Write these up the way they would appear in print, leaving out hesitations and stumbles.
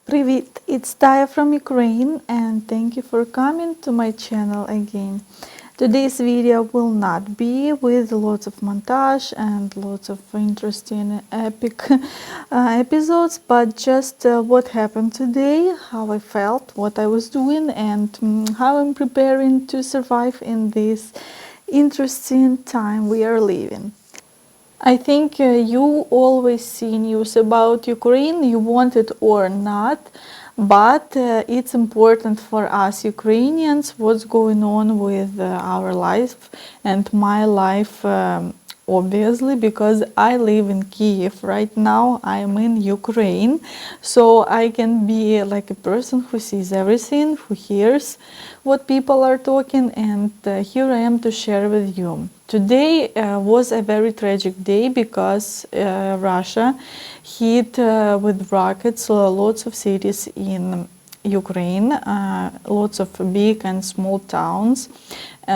Привit, it's Taya from Ukraine and thank you for coming to my channel again. Today's video will not be with lots of montage and lots of interesting epic episodes, but just what happened today, how I felt, what I was doing, and how I'm preparing to survive in this interesting time we are living. I think you always see news about Ukraine, you want it or not, but it's important for us Ukrainians what's going on with our life and my life, obviously, because I live in Kiev right now. I'm in Ukraine, so I can be like a person who sees everything, who hears what people are talking, and here I am to share with you. Today was a very tragic day because Russia hit with rockets lots of cities in Ukraine, lots of big and small towns.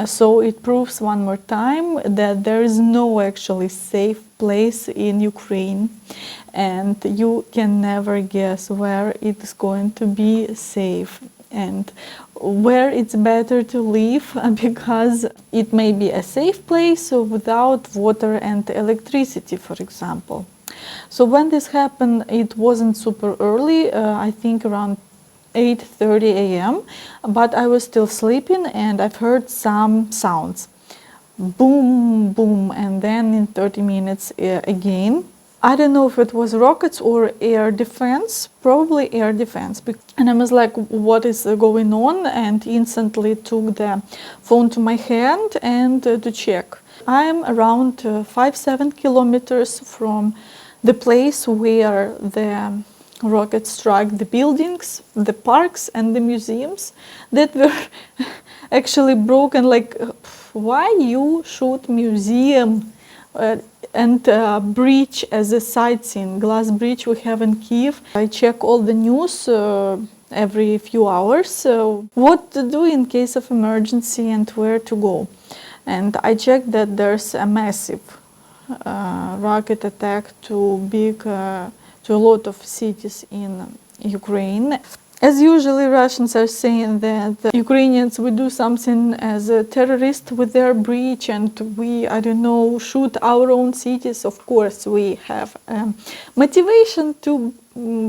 So it proves one more time that there is no actually safe place in Ukraine, and you can never guess where it's going to be safe and where it's better to live, because it may be a safe place without water and electricity, for example. So when this happened, it wasn't super early, I think around 8:30 a.m., but I was still sleeping and I've heard some sounds. Boom, boom, and then in 30 minutes again. I don't know if it was rockets or air defense, probably air defense. And I was like, what is going on? And instantly took the phone to my hand and to check. I'm around 5-7 kilometers from the place where the rocket struck the buildings, the parks and the museums that were actually broken. Like, why you shoot museum and bridge as a sightseeing, glass bridge we have in Kiev? I check all the news every few hours, what to do in case of emergency and where to go. And I checked that there's a massive rocket attack to a lot of cities in Ukraine. As usually, Russians are saying that the Ukrainians would do something as a terrorist with their bridge and we, I don't know, shoot our own cities. Of course, we have motivation to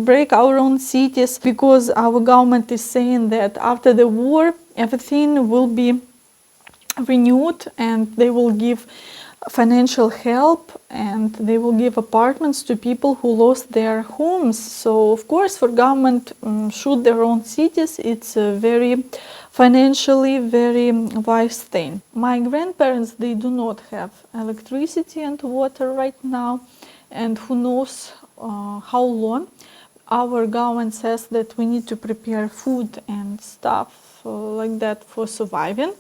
break our own cities because our government is saying that after the war, everything will be renewed and they will give financial help and they will give apartments to people who lost their homes. So of course for government shoot their own cities, it's a very financially very wise thing. My grandparents, they do not have electricity and water right now, and who knows how long. Our government says that we need to prepare food and stuff like that for surviving,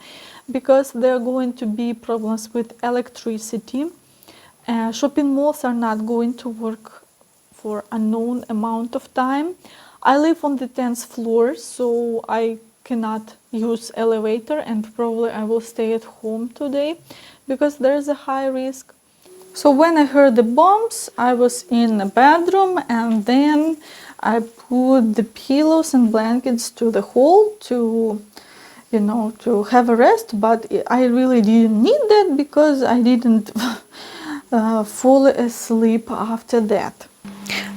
because there are going to be problems with electricity. Shopping malls are not going to work for a known amount of time. I live on the 10th floor, so I cannot use elevator, and probably I will stay at home today because there is a high risk. So when I heard the bombs, I was in the bedroom and then I put the pillows and blankets to the hall to have a rest, but I really didn't need that because I didn't fall asleep after that.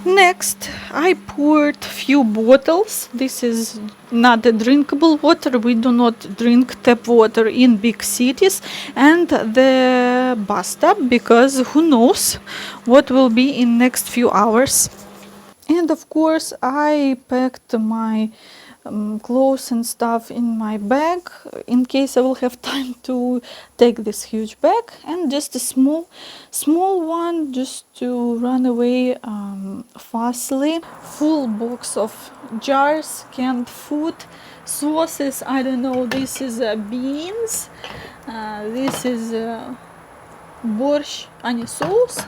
Next, I poured few bottles. This is not a drinkable water. We do not drink tap water in big cities, and the bathtub, because who knows what will be in next few hours. And of course, I packed my clothes and stuff in my bag in case I will have time to take this huge bag, and just a small one just to run away fastly. Full box of jars, canned food, sauces. I don't know, this is beans, this is borscht onion sauce,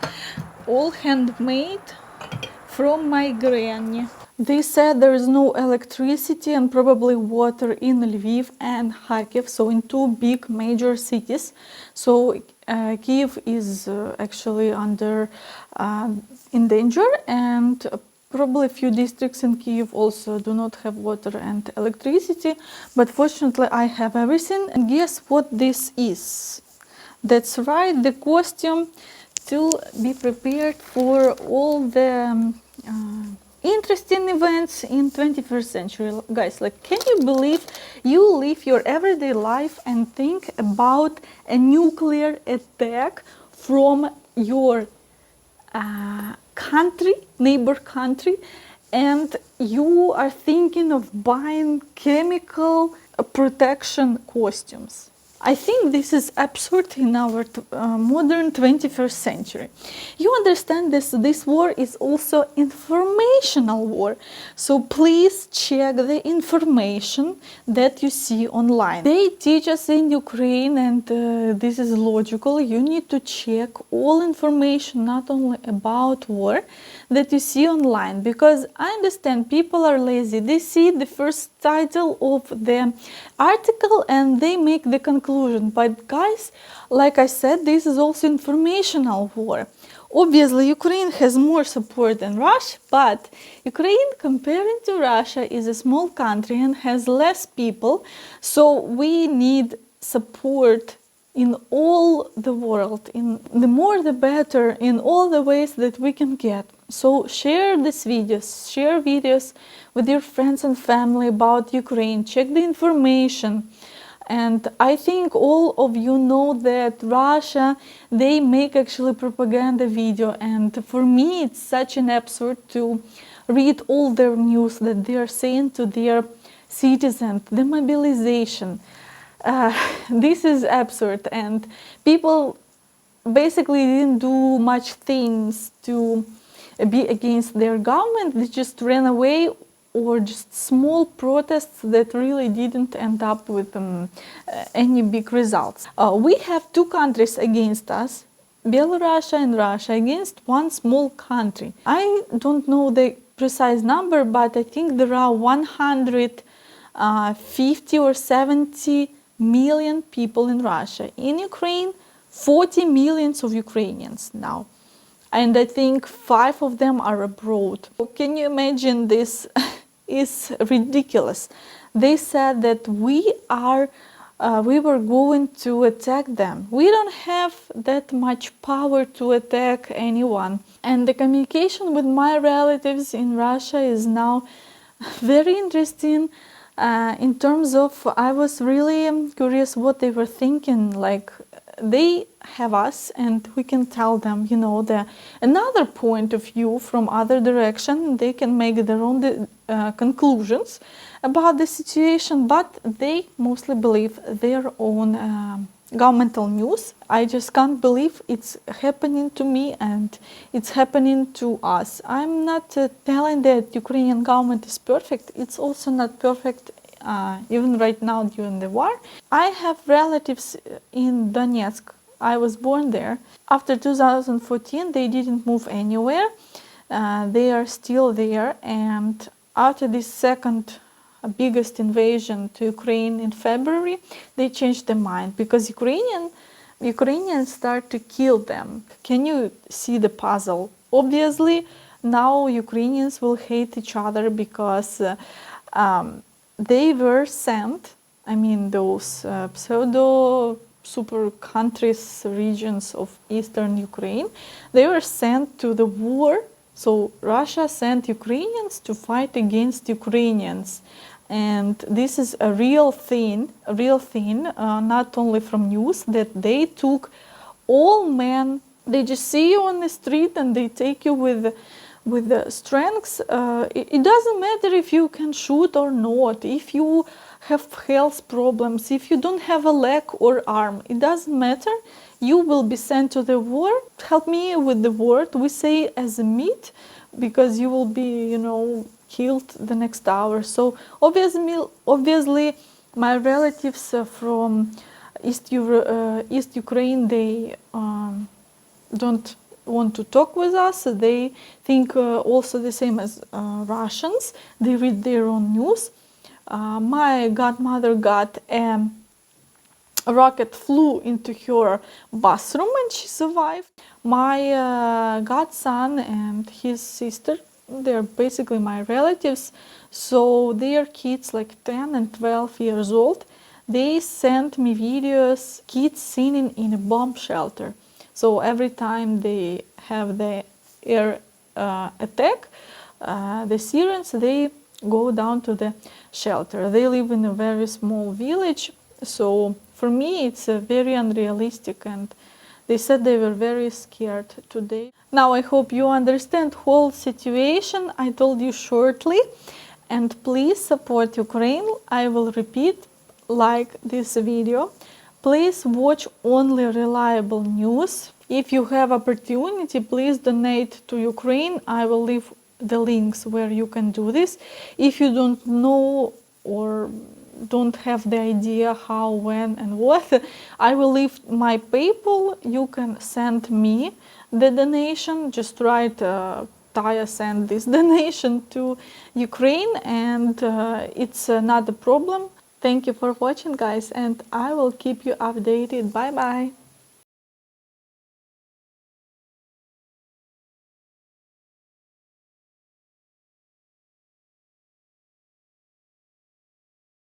all handmade from my granny. They said there is no electricity and probably water in Lviv and Kharkiv, so in two big major cities. So Kiev is actually in danger, and Probably a few districts in Kyiv also do not have water and electricity, but fortunately I have everything. And guess what this is? That's right, the costume to be prepared for all the interesting events in 21st century. Guys, like, can you believe you live your everyday life and think about a nuclear attack from your country, neighbor country, and you are thinking of buying chemical protection costumes? I think this is absurd in our modern 21st century. You understand this war is also informational war. So please check the information that you see online. They teach us in Ukraine, and this is logical. You need to check all information, not only about war, that you see online, because I understand people are lazy. They see the first title of the article and they make the conclusion. But guys, like I said, this is also informational war. Obviously, Ukraine has more support than Russia, but Ukraine, comparing to Russia, is a small country and has less people. So we need support in all the world, in the more the better, in all the ways that we can get. So share these videos, share videos with your friends and family about Ukraine, check the information. And I think all of you know that Russia, they make actually propaganda video, and for me it's such an absurd to read all their news that they are saying to their citizens, the mobilization. This is absurd, and people basically didn't do much things to be against their government. They just ran away, or just small protests that really didn't end up with any big results. We have two countries against us, Belarus and Russia, against one small country. I don't know the precise number, but I think there are 150 or 70 million people in Russia. In Ukraine, 40 millions of Ukrainians now. And I think 5 of them are abroad. Can you imagine this? Is ridiculous. They said that we were going to attack them. We don't have that much power to attack anyone. And the communication with my relatives in Russia is now very interesting. In terms of, I was really curious what they were thinking. Like, they have us and we can tell them, you know, another point of view from other direction. They can make their own conclusions about the situation, but they mostly believe their own governmental news. I just can't believe it's happening to me and it's happening to us. I'm not telling that Ukrainian government is perfect. It's also not perfect even right now during the war. I have relatives in Donetsk. I was born there. After 2014, they didn't move anywhere. They are still there. And after this second biggest invasion to Ukraine in February, they changed their mind because Ukrainians start to kill them. Can you see the puzzle? Obviously, now Ukrainians will hate each other because they were sent, I mean those pseudo super countries, regions of eastern Ukraine, they were sent to the war. So Russia sent Ukrainians to fight against Ukrainians. And this is a real thing, not only from news, that they took all men. They just see you on the street and they take you with the strengths. It doesn't matter if you can shoot or not, if you have health problems, if you don't have a leg or arm, it doesn't matter. You will be sent to the war. Help me with the word. We say as a meat, because you will be, you know, killed the next hour. So obviously my relatives from East Ukraine, they don't want to talk with us. They think also the same as Russians. They read their own news. My godmother got a rocket flew into her bathroom and she survived. My godson and his sister they're basically my relatives. So their kids, like 10 and 12 years old, they sent me videos, kids singing in a bomb shelter. So every time they have the air attack, the Syrians, they go down to the shelter. They live in a very small village, so for me it's very unrealistic, and they said they were very scared today. Now I hope you understand whole situation I told you shortly, and please support Ukraine. I will repeat, like this video. Please watch only reliable news. If you have opportunity, please donate to Ukraine. I will leave the links where you can do this. If you don't know or don't have the idea how, when and what, I will leave my PayPal. You can send me the donation. Just write Taya send this donation to Ukraine, and it's not a problem. Thank you for watching, guys, and I will keep you updated. Bye bye.